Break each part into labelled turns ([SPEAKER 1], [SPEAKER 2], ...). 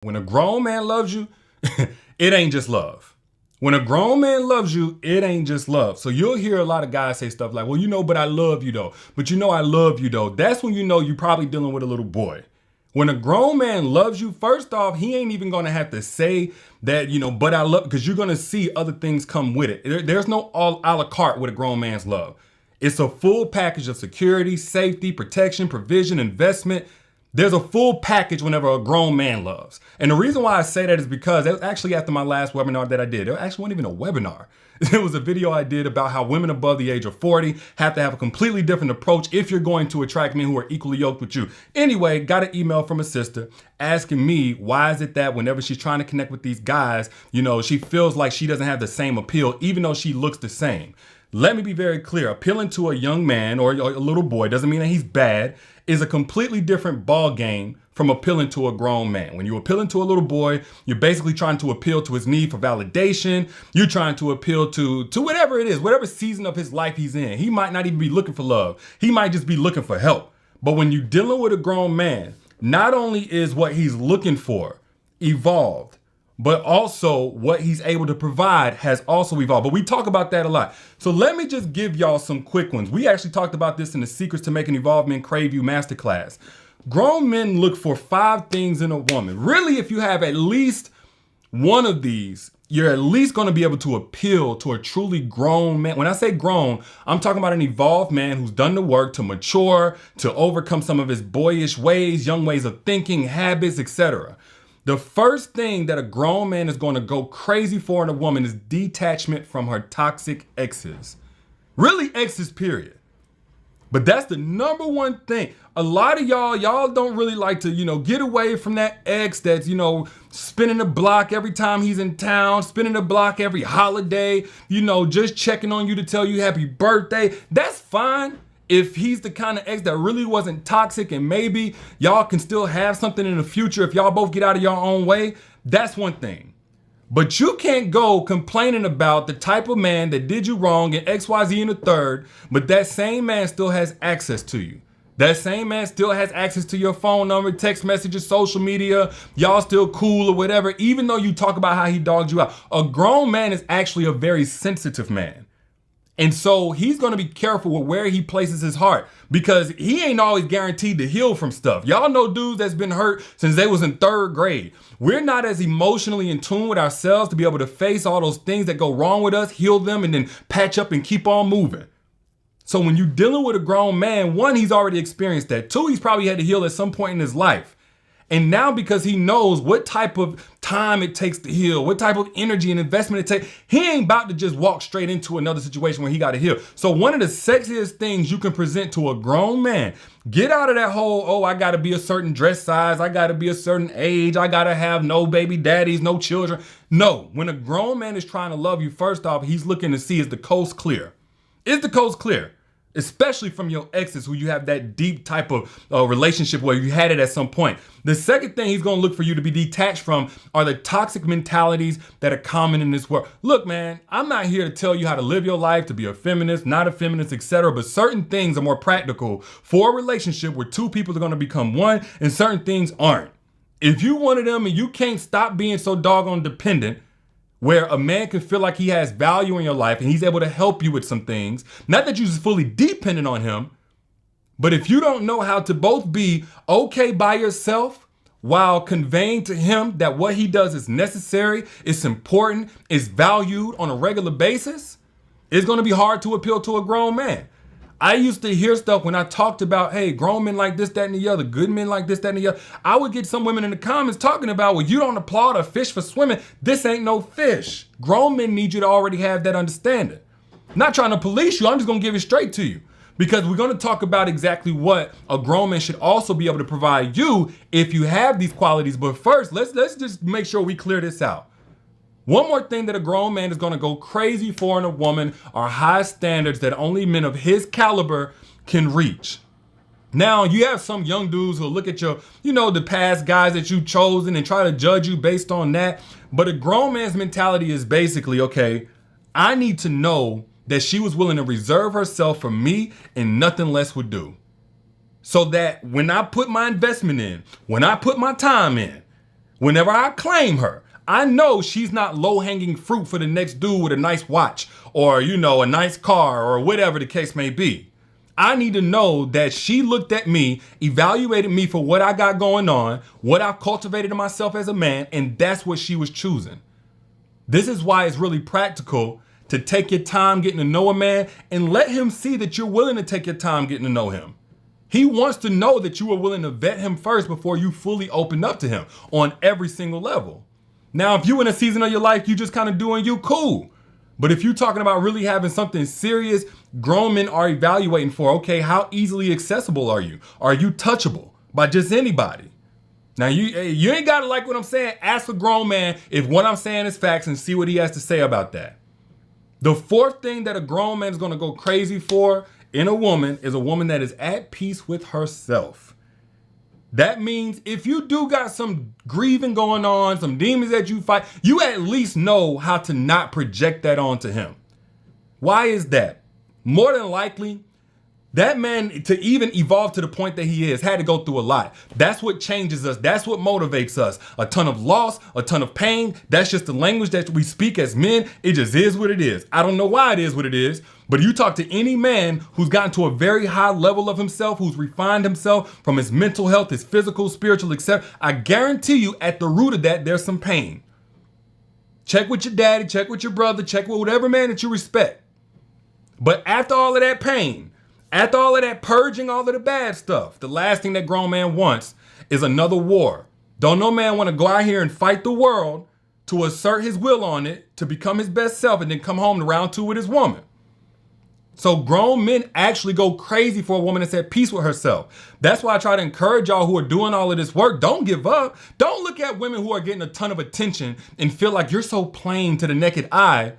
[SPEAKER 1] When a grown man loves you, it ain't just love. When a grown man loves you, it ain't just love. So you'll hear a lot of guys say stuff like, well, but I love you though. But I love you though. That's when you're probably dealing with a little boy. When a grown man loves you, first off, he ain't even gonna have to say that, but I love, because you're gonna see other things come with it. There's no all a la carte with a grown man's love. It's a full package of security, safety, protection, provision, investment. There's a full package whenever a grown man loves. And the reason why I say that is because it was actually after my last webinar that I did. It actually wasn't even a webinar. It was a video I did about how women above the age of 40 have to have a completely different approach if you're going to attract men who are equally yoked with you. Anyway, got an email from a sister asking me, why is it that whenever she's trying to connect with these guys, she feels like she doesn't have the same appeal, even though she looks the same. Let me be very clear. Appealing to a young man or a little boy doesn't mean that he's bad. Is a completely different ball game from appealing to a grown man. When you're appealing to a little boy, you're basically trying to appeal to his need for validation. You're trying to appeal to whatever it is, whatever season of his life he's in. He might not even be looking for love. He might just be looking for help. But when you're dealing with a grown man, not only is what he's looking for evolved, but also what he's able to provide has also evolved. But we talk about that a lot. So let me just give y'all some quick ones. We actually talked about this in the Secrets to Making Evolved Men Crave You Masterclass. Grown men look for 5 things in a woman. Really, if you have at least one of these, you're at least going to be able to appeal to a truly grown man. When I say grown, I'm talking about an evolved man who's done the work to mature, to overcome some of his boyish ways, young ways of thinking, habits, etc. The first thing that a grown man is going to go crazy for in a woman is detachment from her toxic exes. Really, exes, period. But that's the number one thing. A lot of y'all don't really like to, get away from that ex that's, spinning the block every time he's in town, spinning the block every holiday, just checking on you to tell you happy birthday. That's fine. If he's the kind of ex that really wasn't toxic and maybe y'all can still have something in the future if y'all both get out of your own way, that's one thing. But you can't go complaining about the type of man that did you wrong in XYZ and the third, but that same man still has access to you. That same man still has access to your phone number, text messages, social media, y'all still cool or whatever, even though you talk about how he dogged you out. A grown man is actually a very sensitive man. And so he's going to be careful with where he places his heart because he ain't always guaranteed to heal from stuff. Y'all know dudes that's been hurt since they was in 3rd grade. We're not as emotionally in tune with ourselves to be able to face all those things that go wrong with us, heal them, and then patch up and keep on moving. So when you're dealing with a grown man, 1, he's already experienced that. 2, he's probably had to heal at some point in his life. And now because he knows what type of time it takes to heal, what type of energy and investment it takes, he ain't about to just walk straight into another situation where he got to heal. So one of the sexiest things you can present to a grown man, get out of that whole, I got to be a certain dress size, I got to be a certain age, I got to have no baby daddies, no children. No, when a grown man is trying to love you, first off, he's looking to see, is the coast clear? Is the coast clear? Especially from your exes who you have that deep type of relationship where you had it at some point. The second thing he's going to look for you to be detached from are the toxic mentalities that are common in this world. Look, man, I'm not here to tell you how to live your life, to be a feminist, not a feminist, etc. But certain things are more practical for a relationship where 2 people are going to become one and certain things aren't. If you one of them and you can't stop being so doggone dependent, where a man can feel like he has value in your life and he's able to help you with some things. Not that you're just fully dependent on him, but if you don't know how to both be okay by yourself while conveying to him that what he does is necessary, it's important, it's valued on a regular basis, it's going to be hard to appeal to a grown man. I used to hear stuff when I talked about, hey, grown men like this, that, and the other, good men like this, that, and the other. I would get some women in the comments talking about, well, you don't applaud a fish for swimming. This ain't no fish. Grown men need you to already have that understanding. I'm not trying to police you. I'm just going to give it straight to you because we're going to talk about exactly what a grown man should also be able to provide you if you have these qualities. But first, let's just make sure we clear this out. One more thing that a grown man is going to go crazy for in a woman are high standards that only men of his caliber can reach. Now, you have some young dudes who look at your, the past guys that you've chosen and try to judge you based on that. But a grown man's mentality is basically, okay, I need to know that she was willing to reserve herself for me and nothing less would do. So that when I put my investment in, when I put my time in, Whenever I claim her, I know she's not low-hanging fruit for the next dude with a nice watch or, a nice car or whatever the case may be. I need to know that she looked at me, evaluated me for what I got going on, what I've cultivated in myself as a man, and that's what she was choosing. This is why it's really practical to take your time getting to know a man and let him see that you're willing to take your time getting to know him. He wants to know that you are willing to vet him first before you fully open up to him on every single level. Now, if you in a season of your life, you just kind of doing you, cool. But if you're talking about really having something serious, grown men are evaluating for, okay, how easily accessible are you? Are you touchable by just anybody? Now, you ain't got to like what I'm saying. Ask a grown man if what I'm saying is facts and see what he has to say about that. The fourth thing that a grown man is going to go crazy for in a woman is a woman that is at peace with herself. That means if you do got some grieving going on, some demons that you fight, you at least know how to not project that onto him. Why is that? More than likely, that man, to even evolve to the point that he is, had to go through a lot. That's what changes us. That's what motivates us. A ton of loss, a ton of pain. That's just the language that we speak as men. It just is what it is. I don't know why it is what it is, but you talk to any man who's gotten to a very high level of himself, who's refined himself from his mental health, his physical, spiritual, etc. I guarantee you at the root of that, there's some pain. Check with your daddy, check with your brother, check with whatever man that you respect. But after all of that pain, after all of that purging, all of the bad stuff, the last thing that grown man wants is another war. Don't no man want to go out here and fight the world to assert his will on it, to become his best self, and then come home to round two with his woman. So grown men actually go crazy for a woman that's at peace with herself. That's why I try to encourage y'all who are doing all of this work. Don't give up. Don't look at women who are getting a ton of attention and feel like you're so plain to the naked eye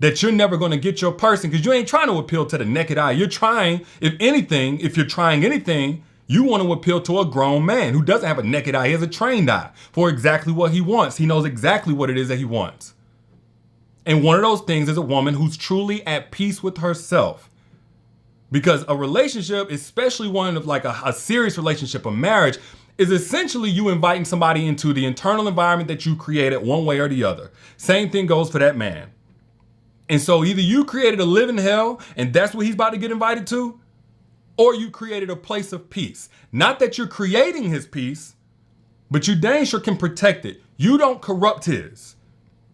[SPEAKER 1] that you're never going to get your person, because you ain't trying to appeal to the naked eye. You're trying, if you're trying anything, you want to appeal to a grown man who doesn't have a naked eye. He has a trained eye for exactly what he wants. He knows exactly what it is that he wants. And one of those things is a woman who's truly at peace with herself. Because a relationship, especially one of like a serious relationship, a marriage, is essentially you inviting somebody into the internal environment that you created one way or the other. Same thing goes for that man. And so either you created a living hell and that's what he's about to get invited to, or you created a place of peace. Not that you're creating his peace, but you dang sure can protect it. You don't corrupt his.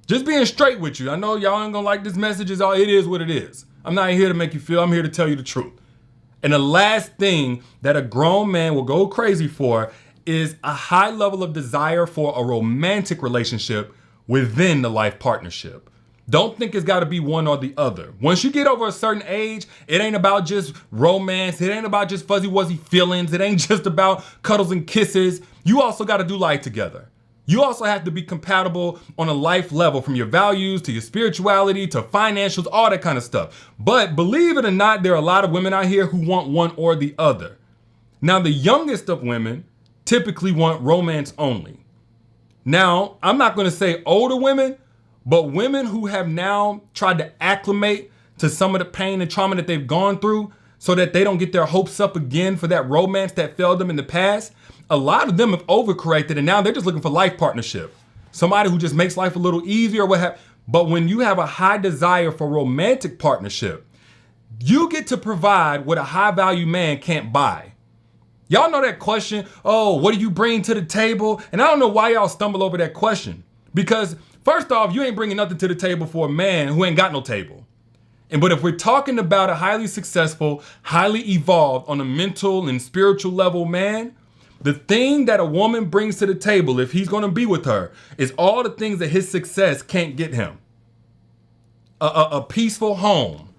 [SPEAKER 1] Just being straight with you. I know y'all ain't gonna like this message. It is what it is. I'm not here to make you feel. I'm here to tell you the truth. And the last thing that a grown man will go crazy for is a high level of desire for a romantic relationship within the life partnership. Don't think it's got to be one or the other. Once you get over a certain age, it ain't about just romance. It ain't about just fuzzy wuzzy feelings. It ain't just about cuddles and kisses. You also got to do life together. You also have to be compatible on a life level, from your values to your spirituality to financials, all that kind of stuff. But believe it or not, there are a lot of women out here who want one or the other. Now, the youngest of women typically want romance only. Now, I'm not going to say older women, but women who have now tried to acclimate to some of the pain and trauma that they've gone through so that they don't get their hopes up again for that romance that failed them in the past, a lot of them have overcorrected and now they're just looking for life partnership. Somebody who just makes life a little easier, But when you have a high desire for romantic partnership, you get to provide what a high value man can't buy. Y'all know that question, oh, what do you bring to the table? And I don't know why y'all stumble over that question. Because first off, you ain't bringing nothing to the table for a man who ain't got no table. But if we're talking about a highly successful, highly evolved on a mental and spiritual level man, the thing that a woman brings to the table, if he's going to be with her, is all the things that his success can't get him. A peaceful home,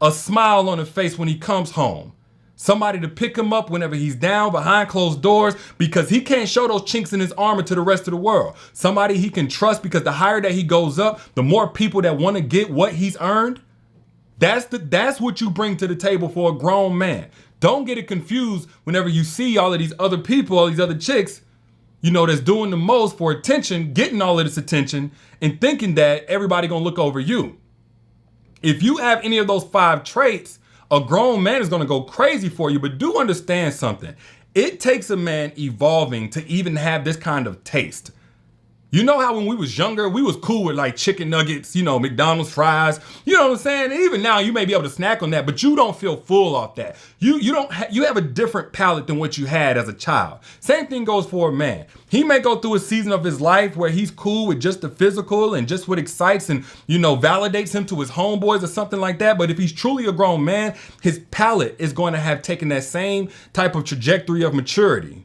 [SPEAKER 1] a smile on his face when he comes home, somebody to pick him up whenever he's down behind closed doors because he can't show those chinks in his armor to the rest of the world. Somebody he can trust, because the higher that he goes up, the more people that want to get what he's earned. That's what you bring to the table for a grown man. Don't get it confused whenever you see all of these other people, all these other chicks, that's doing the most for attention, getting all of this attention and thinking that everybody gonna look over you. If you have any of those 5 traits, a grown man is going to go crazy for you. But do understand something. It takes a man evolving to even have this kind of taste. You know how when we was younger, we was cool with like chicken nuggets, McDonald's fries. You know what I'm saying? And even now, you may be able to snack on that, but you don't feel full off that. You have a different palate than what you had as a child. Same thing goes for a man. He may go through a season of his life where he's cool with just the physical and just what excites and validates him to his homeboys or something like that. But if he's truly a grown man, his palate is going to have taken that same type of trajectory of maturity.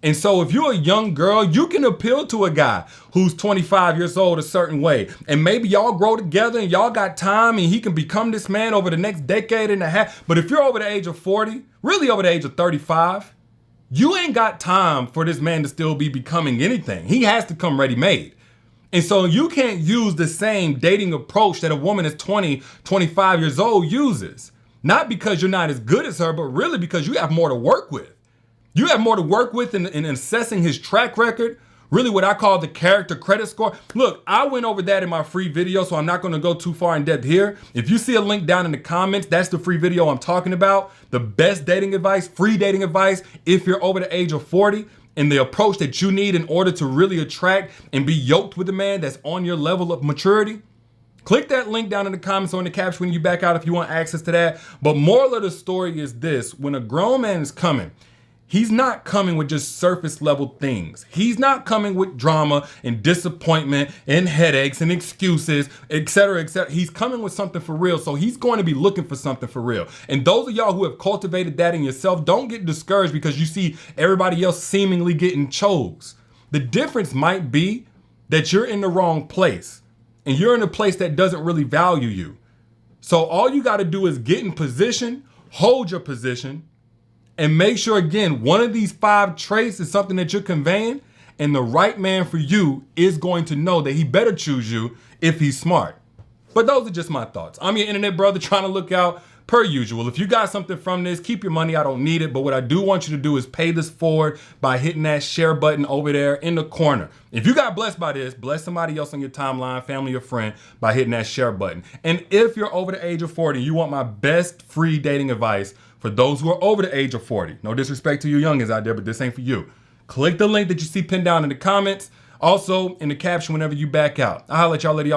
[SPEAKER 1] And so if you're a young girl, you can appeal to a guy who's 25 years old a certain way. And maybe y'all grow together and y'all got time and he can become this man over the next decade and a half. But if you're over the age of 40, really over the age of 35, you ain't got time for this man to still be becoming anything. He has to come ready-made. And so you can't use the same dating approach that a woman that's 20, 25 years old uses. Not because you're not as good as her, but really because you have more to work with. You have more to work with in assessing his track record, really what I call the character credit score. Look, I went over that in my free video, so I'm not going to go too far in depth here. If you see a link down in the comments, that's the free video I'm talking about. The best dating advice, free dating advice, if you're over the age of 40, and the approach that you need in order to really attract and be yoked with a man that's on your level of maturity. Click that link down in the comments or in the caption when you back out if you want access to that. But moral of the story is this: when a grown man is coming, he's not coming with just surface level things. He's not coming with drama and disappointment and headaches and excuses, etc., etc. He's coming with something for real. So he's going to be looking for something for real. And those of y'all who have cultivated that in yourself, don't get discouraged because you see everybody else seemingly getting chose. The difference might be that you're in the wrong place and you're in a place that doesn't really value you. So all you got to do is get in position, hold your position, and make sure, again, one of these 5 traits is something that you're conveying, and the right man for you is going to know that he better choose you if he's smart. But those are just my thoughts. I'm your internet brother trying to look out per usual. If you got something from this, keep your money. I don't need it. But what I do want you to do is pay this forward by hitting that share button over there in the corner. If you got blessed by this, bless somebody else on your timeline, family or friend, by hitting that share button. And if you're over the age of 40, you want my best free dating advice for those who are over the age of 40. No disrespect to you youngins out there, but this ain't for you. Click the link that you see pinned down in the comments. Also, in the caption whenever you back out. I'll let y'all later.